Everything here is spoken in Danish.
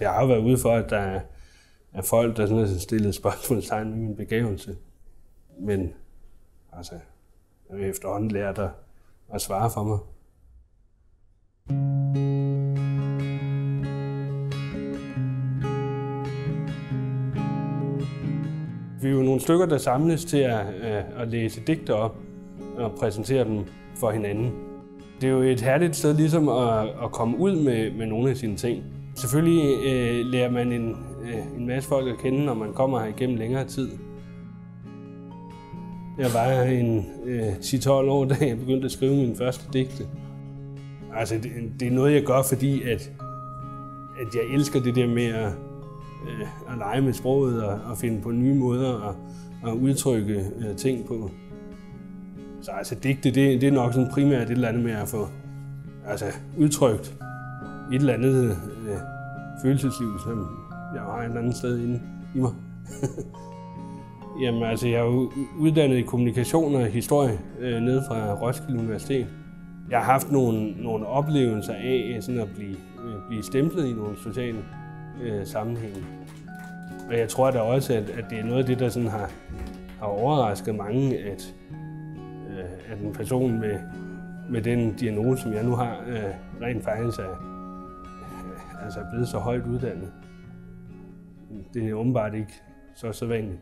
Jeg har jo været ude for, at der er folk, der sådan har stillet spørgsmålstegn med min begævelse. Men altså, jeg har efterhånden lært at svare for mig. Vi er jo nogle stykker, der samles til at læse digte op og præsentere dem for hinanden. Det er jo et herligt sted ligesom at komme ud med nogle af sine ting. Selvfølgelig lærer man en masse folk at kende, når man kommer her igennem længere tid. Jeg var en 10-12 år, da jeg begyndte at skrive mine første digte. Altså, det er noget, jeg gør, fordi at jeg elsker det der med at lege med sproget og finde på nye måder at udtrykke ting på. Så altså, digte, det er nok sådan primært et eller andet med at få udtrykt et eller andet følelsesliv, som jeg har et eller andet sted inde i mig. Jamen altså, jeg er jo uddannet i kommunikation og historie nede fra Roskilde Universitet. Jeg har haft nogle oplevelser af sådan at blive stemplet i nogle sociale sammenhænge. Og jeg tror da også, at det er noget af det, der sådan har overrasket mange, at en person med den diagnose, som jeg nu har, rent faktisk er blevet så højt uddannet. Det er åbenbart ikke så vanligt.